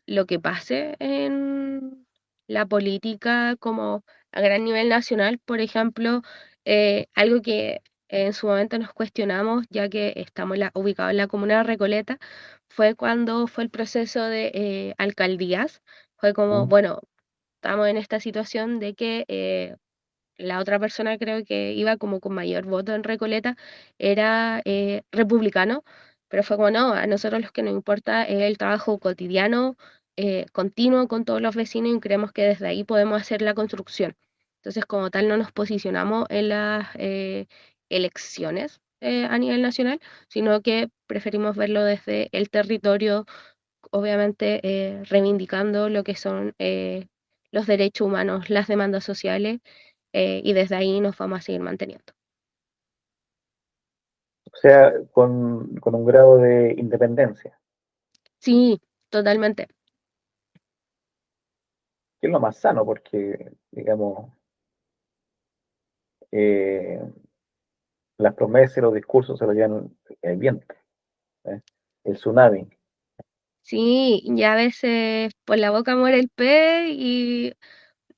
lo que pase en la política como a gran nivel nacional. Por ejemplo, algo que en su momento nos cuestionamos, ya que estamos ubicados en la comuna de Recoleta, fue cuando fue el proceso de alcaldías. Fue como, mm, bueno, estamos en esta situación de que la otra persona, creo que iba como con mayor voto en Recoleta, era republicano, pero fue como no, a nosotros lo que nos importa es el trabajo cotidiano, continuo con todos los vecinos, y creemos que desde ahí podemos hacer la construcción. Entonces, como tal, no nos posicionamos en las elecciones a nivel nacional, sino que preferimos verlo desde el territorio, obviamente reivindicando lo que son los derechos humanos, las demandas sociales, y desde ahí nos vamos a seguir manteniendo. o sea, con un grado de independencia. Sí, totalmente. que es lo más sano, porque, digamos, eh, las promesas y los discursos se lo llevan el viento, ¿eh? El tsunami. Sí, y a veces por la boca muere el pez y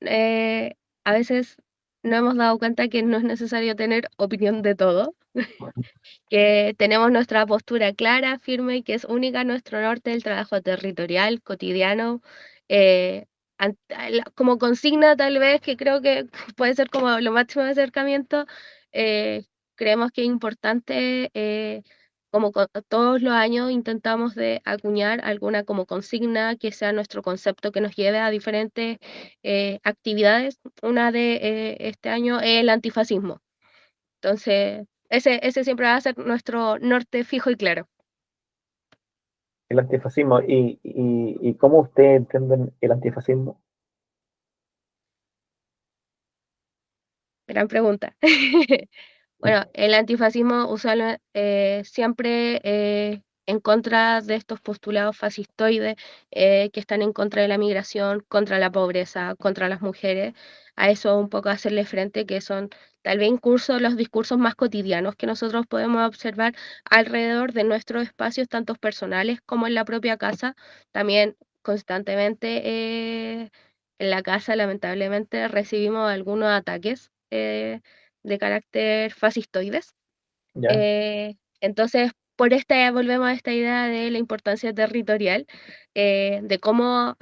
eh, a veces no hemos dado cuenta que no es necesario tener opinión de todo, que tenemos nuestra postura clara, firme y que es única nuestro norte del trabajo territorial, cotidiano, eh, como consigna tal vez, que creo que puede ser como lo máximo de acercamiento, eh, creemos que es importante, como todos los años intentamos de acuñar alguna como consigna que sea nuestro concepto que nos lleve a diferentes actividades. Una de este año es el antifascismo. Entonces, ese siempre va a ser nuestro norte fijo y claro. El antifascismo. ¿Y cómo ustedes entienden el antifascismo? Gran pregunta. Bueno, el antifascismo siempre en contra de estos postulados fascistoides que están en contra de la migración, contra la pobreza, contra las mujeres. A eso un poco hacerle frente, que son tal vez incluso los discursos más cotidianos que nosotros podemos observar alrededor de nuestros espacios, tanto personales como en la propia casa. También constantemente en la casa, lamentablemente, recibimos algunos ataques de carácter fascistoides. ¿Ya? Entonces, volvemos a esta idea de la importancia territorial, de cómo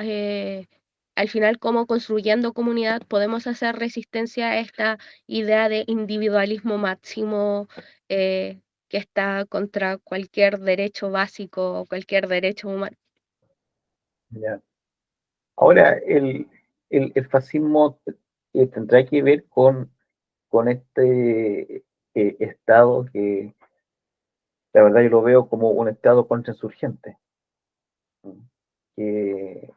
al final, cómo construyendo comunidad podemos hacer resistencia a esta idea de individualismo máximo que está contra cualquier derecho básico o cualquier derecho humano. ¿Ya? Ahora, el fascismo tendrá que ver con este Estado que, la verdad, yo lo veo como un Estado contrainsurgente, ¿no? que,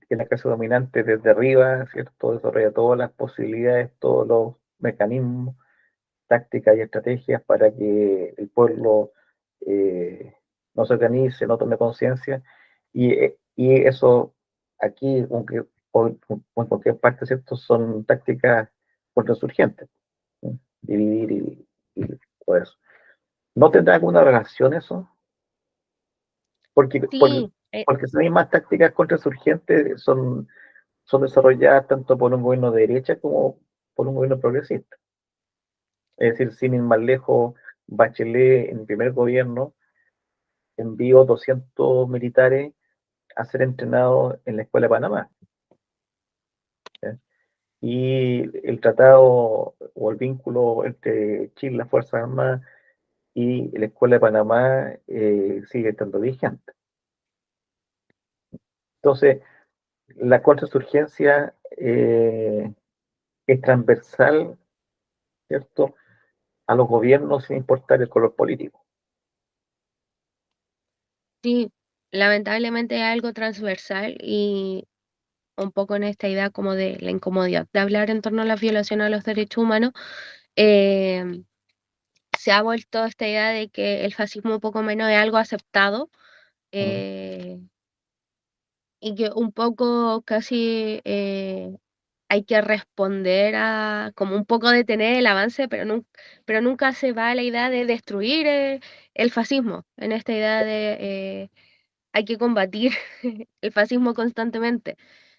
que la clase dominante desde arriba, ¿cierto? Desarrolla todas las posibilidades, todos los mecanismos, tácticas y estrategias para que el pueblo eh, no se organice, no tome conciencia, y eso aquí, aunque o en cualquier parte, ¿cierto? Son tácticas contrainsurgentes, ¿no? Dividir y todo eso. ¿No tendrá alguna relación eso? Porque, Sí, porque esas mismas tácticas contrainsurgentes son desarrolladas tanto por un gobierno de derecha como por un gobierno progresista. Es decir, sin ir más lejos, Bachelet en el primer gobierno envió 200 militares a ser entrenados en la Escuela de Panamá, ¿ya? Y el tratado o el vínculo entre Chile, las Fuerzas Armadas y la Escuela de Panamá sigue estando vigente. Entonces, la contrainsurgencia es transversal, ¿cierto?, a los gobiernos sin importar el color político. sí, lamentablemente es algo transversal y un poco en esta idea como de la incomodidad de hablar en torno a la violación a los derechos humanos, eh, se ha vuelto esta idea de que el fascismo un poco menos es algo aceptado ¿No? eh, y que un poco casi hay que responder a como un poco detener el avance, pero nunca se va a la idea de destruir el fascismo, en esta idea de hay que combatir el fascismo constantemente.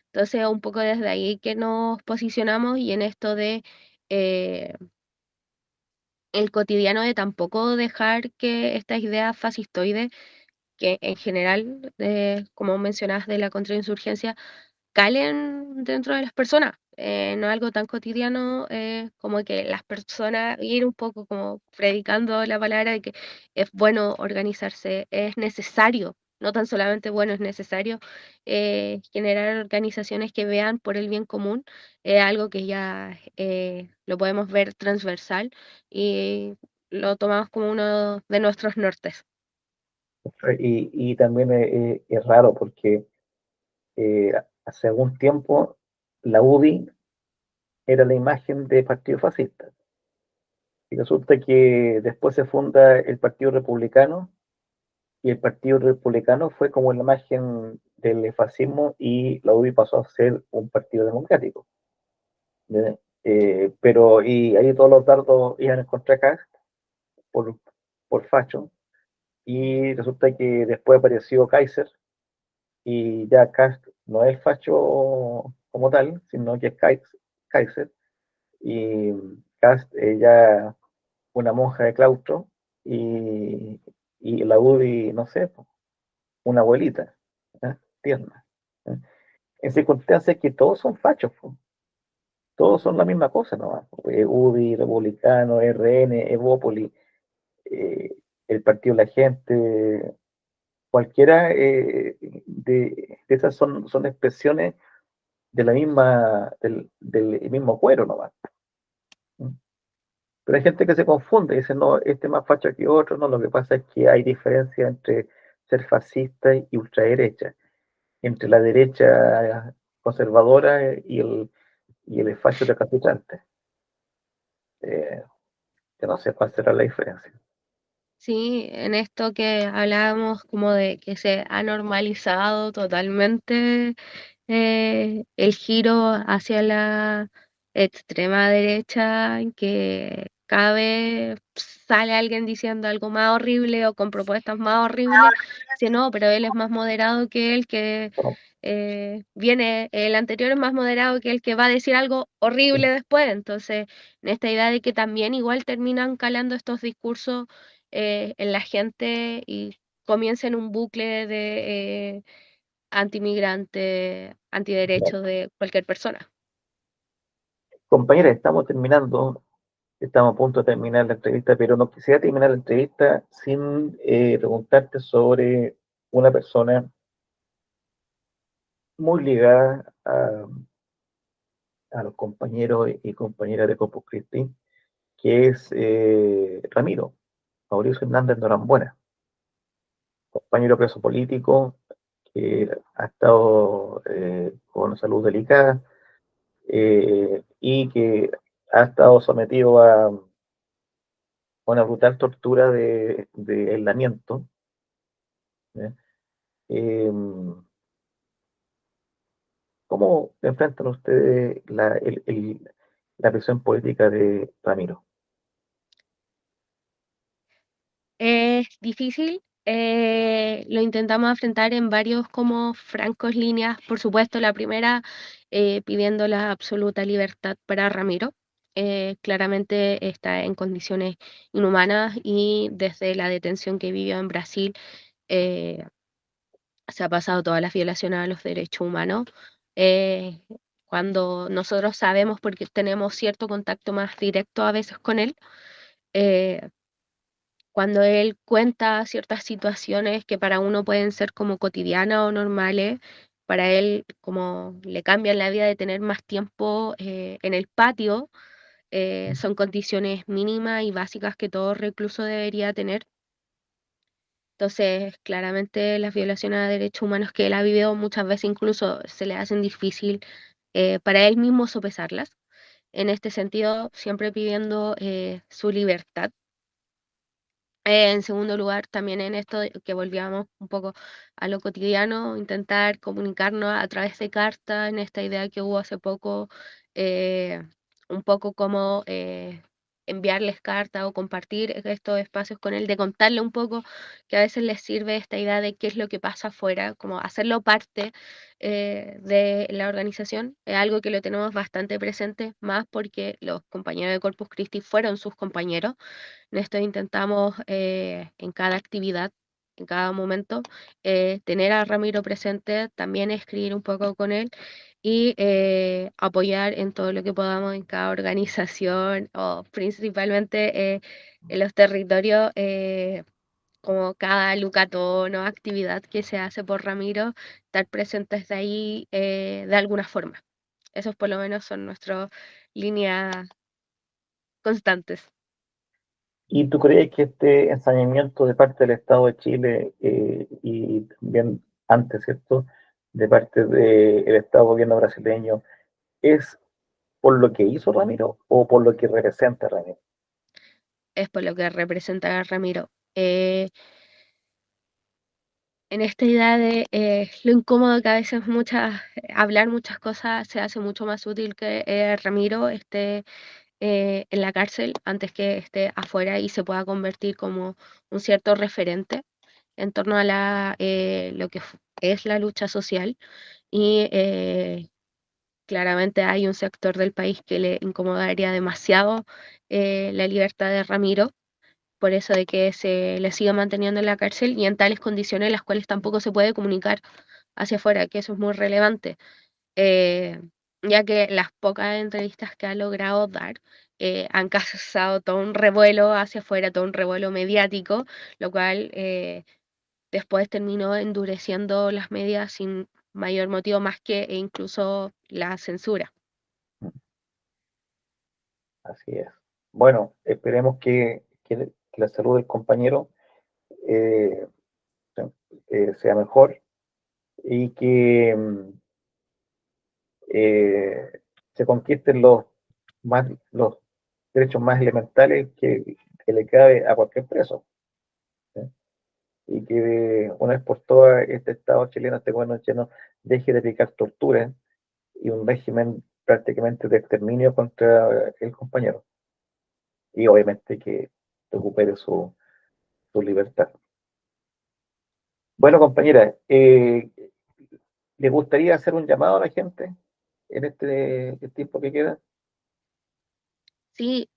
Entonces, un poco desde ahí que nos posicionamos y en esto de eh, el cotidiano de tampoco dejar que estas ideas fascistoides, que en general, como mencionas de la contrainsurgencia, calen dentro de las personas. No es algo tan cotidiano como que las personas, ir un poco como predicando la palabra de que es bueno organizarse, es necesario, no tan solamente bueno, es necesario generar organizaciones que vean por el bien común, algo que ya lo podemos ver transversal y lo tomamos como uno de nuestros nortes. Y también es raro porque eh, hace algún tiempo la UDI era la imagen de partido fascista. Y resulta que después se funda el Partido Republicano y el Partido Republicano fue como la imagen el fascismo y la UDI pasó a ser un partido democrático. Pero y ahí todos los dardos iban en contra de Kast por, por facho, y resulta que después apareció Kaiser y ya Kast no es facho como tal, sino que es Kaiser, y Kast ya una monja de claustro, y la UDI, no sé, una abuelita, ¿eh? Tierna. ¿Eh? En circunstancias que todos son fachos, po. Todos son la misma cosa nomás. UDI, Republicano, RN, Evópoli, eh, el Partido de la Gente, cualquiera de esas son expresiones de la del mismo cuero nomás. Pero hay gente que se confunde, dice, no, este es más facho que otro, no, lo que pasa es que hay diferencia entre ser fascista y ultraderecha, entre la derecha conservadora y el facho recalcitrante. Eh, que no sé cuál será la diferencia. Sí, en esto que hablábamos como de que se ha normalizado totalmente el giro hacia la extrema derecha, en que cada vez sale alguien diciendo algo más horrible o con propuestas más horribles, dice no, pero él es más moderado que él, que Bueno, viene, el anterior es más moderado que el que va a decir algo horrible después, entonces en esta idea de que también igual terminan calando estos discursos en la gente y comienza en un bucle de antimigrante, antiderechos de cualquier persona. compañera, estamos terminando, estamos a punto de terminar la entrevista, pero no quisiera terminar la entrevista sin preguntarte sobre una persona muy ligada a los compañeros y compañeras de Corpus Christi, que es Ramiro, Mauricio Hernández Norambuena, compañero preso político que ha estado con salud delicada, y que ha estado sometido a una brutal tortura de aislamiento. ¿Eh? Eh, ¿Cómo enfrentan ustedes la presión política de Ramiro? Es difícil, lo intentamos enfrentar en varios como francos líneas, por supuesto la primera pidiendo la absoluta libertad para Ramiro. Claramente está en condiciones inhumanas y desde la detención que vivió en Brasil eh, se ha pasado todas las violaciones a los derechos humanos. Eh, Cuando nosotros sabemos, porque tenemos cierto contacto más directo a veces con él, eh, cuando él cuenta ciertas situaciones que para uno pueden ser como cotidianas o normales, para él como le cambian la vida de tener más tiempo en el patio, son condiciones mínimas y básicas que todo recluso debería tener. Entonces, claramente las violaciones a derechos humanos que él ha vivido muchas veces incluso se le hacen difícil para él mismo sopesarlas. En este sentido, siempre pidiendo su libertad. En segundo lugar, también en esto de que volvíamos un poco a lo cotidiano, intentar comunicarnos a través de cartas, en esta idea que hubo hace poco, eh, un poco como enviarles cartas o compartir estos espacios con él, de contarle un poco que a veces les sirve esta idea de qué es lo que pasa afuera, como hacerlo parte de la organización, es algo que lo tenemos bastante presente, más porque los compañeros de Corpus Christi fueron sus compañeros. En esto intentamos en cada actividad, en cada momento, tener a Ramiro presente, también escribir un poco con él y apoyar en todo lo que podamos en cada organización o principalmente en los territorios, como cada lucatón o actividad que se hace por Ramiro, estar presentes de ahí de alguna forma. Esos por lo menos son nuestras líneas constantes. ¿Y tú crees que este ensañamiento de parte del Estado de Chile, y también antes, ¿cierto?, de parte del Estado gobierno brasileño, es por lo que hizo Ramiro o por lo que representa Ramiro? Es por lo que representa a Ramiro. Eh, en esta idea de lo incómodo que a veces hablar muchas cosas se hace mucho más útil que Ramiro esté en la cárcel antes que esté afuera y se pueda convertir como un cierto referente en torno a lo que es la lucha social y claramente hay un sector del país que le incomodaría demasiado la libertad de Ramiro, por eso de que se le siga manteniendo en la cárcel y en tales condiciones en las cuales tampoco se puede comunicar hacia afuera, que eso es muy relevante, eh, ya que las pocas entrevistas que ha logrado dar han causado todo un revuelo hacia afuera, todo un revuelo mediático, lo cual después terminó endureciendo las medidas sin mayor motivo más que incluso la censura. Así es. Bueno, esperemos que la salud del compañero eh, sea mejor y que se conquisten los derechos más elementales que le cabe a cualquier preso. ¿Sí? Y que una vez por todas este Estado chileno, este gobierno chileno, deje de aplicar tortura y un régimen prácticamente de exterminio contra el compañero. Y obviamente que recupere su libertad. Bueno, compañera, ¿le gustaría hacer un llamado a la gente en este tiempo que queda? Sí,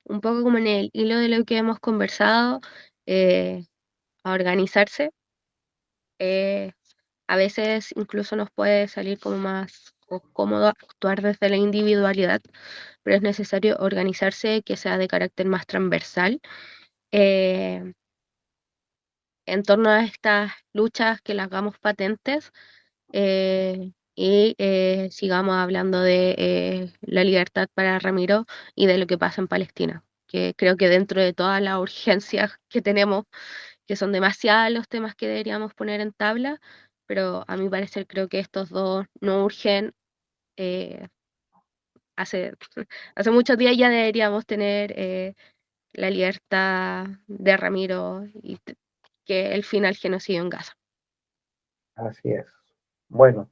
un poco como en el hilo de lo que hemos conversado, eh, a organizarse. eh, a veces incluso nos puede salir como más cómodo actuar desde la individualidad, pero es necesario organizarse que sea de carácter más transversal eh, en torno a estas luchas, que las hagamos patentes y sigamos hablando de la libertad para Ramiro y de lo que pasa en Palestina, que creo que dentro de todas las urgencias que tenemos, que son demasiados los temas que deberíamos poner en tabla, pero a mi parecer creo que estos dos no urgen. eh, hace, hace muchos días ya deberíamos tener la libertad de Ramiro y que el final genocidio en Gaza. Así es. Bueno,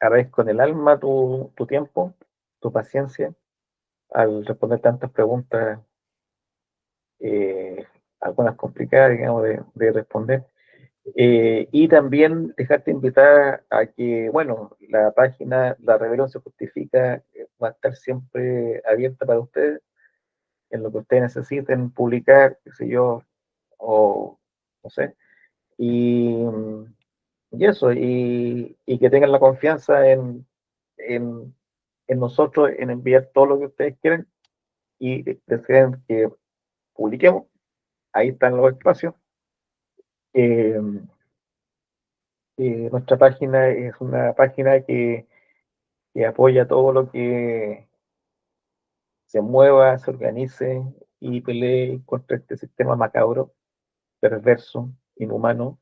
agradezco en el alma tu tiempo, tu paciencia al responder tantas preguntas, eh, algunas complicadas, digamos, de responder. Y también dejarte invitar a que, bueno, la página La Rebelión se Justifica va a estar siempre abierta para ustedes, en lo que ustedes necesiten publicar, qué sé yo, o no sé. Y, y eso, y que tengan la confianza en, en nosotros, en enviar todo lo que ustedes quieren y deseen que publiquemos. Ahí están los espacios. Eh, Nuestra página es una página que apoya todo lo que se mueva, se organice y pelee contra este sistema macabro, perverso, inhumano,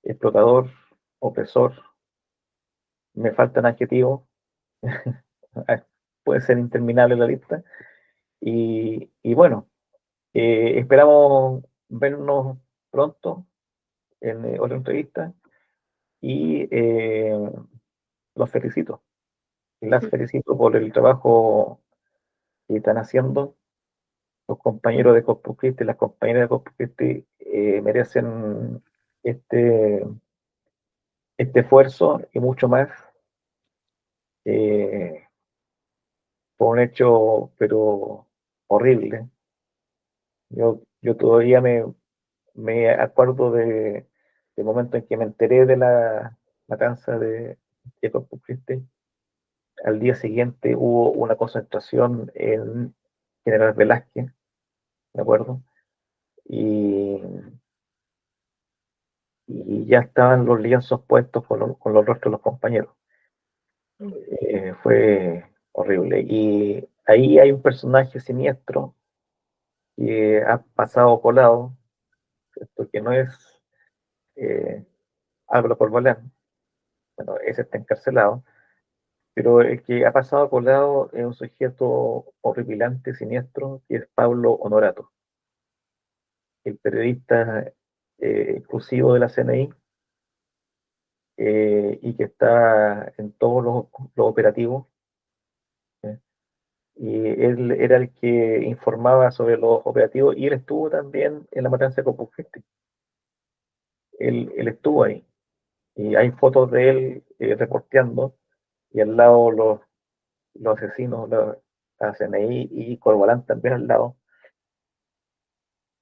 explotador, opresor. Me faltan adjetivos, puede ser interminable la lista. Y bueno, esperamos vernos pronto en otra entrevista y los felicito. Las felicito por el trabajo que están haciendo. Los compañeros de Corpus Christi, las compañeras de Corpus Christi merecen este, este esfuerzo y mucho más eh, por un hecho, pero horrible. Yo todavía me acuerdo del momento en que me enteré de la matanza de Corpus Christi. Al día siguiente hubo una concentración en General Velázquez, ¿de acuerdo? Y, y ya estaban los lienzos puestos con los rostros de los compañeros. Fue horrible. Y ahí hay un personaje siniestro que ha pasado colado, ¿cierto? Que no es eh, Álvaro Corbalán, bueno, ese está encarcelado, pero el que ha pasado colado es un sujeto horripilante, siniestro, que es Pablo Honorato, el periodista exclusivo de la CNI, y que está en todos los operativos. ¿Eh? Y él era el que informaba sobre los operativos y él estuvo también en la matanza de Corpus Christi. Él estuvo ahí. Y hay fotos de él reporteando y al lado los asesinos, la CNI y Corbalán también al lado.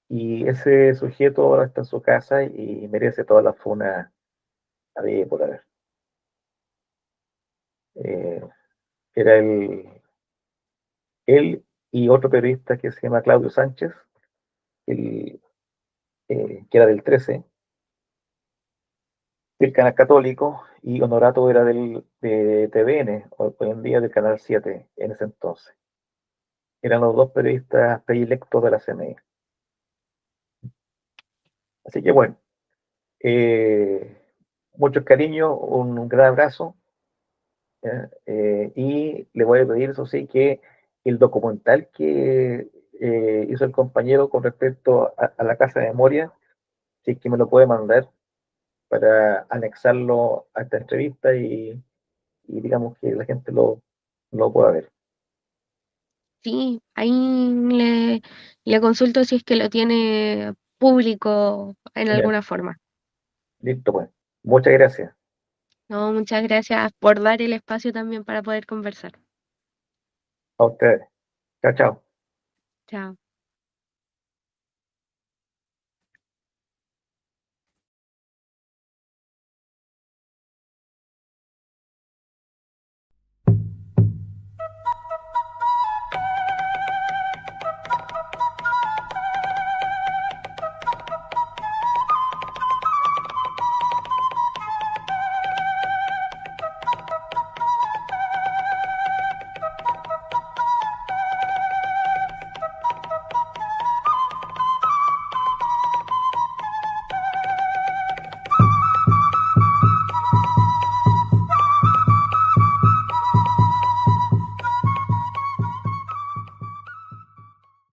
Y ese sujeto ahora está en su casa y merece toda la funa habida y por haber. Eh, Era él y otro periodista que se llama Claudio Sánchez, el, que era del 13, del canal católico, y Honorato era de TVN, hoy en día del canal 7 en ese entonces. Eran los dos periodistas predilectos de la CNI. Así que bueno, eh, mucho cariño, un gran abrazo, y le voy a pedir, eso sí, que el documental que hizo el compañero con respecto a la Casa de Memoria, si es que me lo puede mandar para anexarlo a esta entrevista y digamos que la gente lo pueda ver. Sí, ahí le consulto si es que lo tiene público en Ya, alguna forma. listo, pues. Muchas gracias No, muchas gracias por dar el espacio también para poder conversar. a ustedes. Chao, chao. Chao.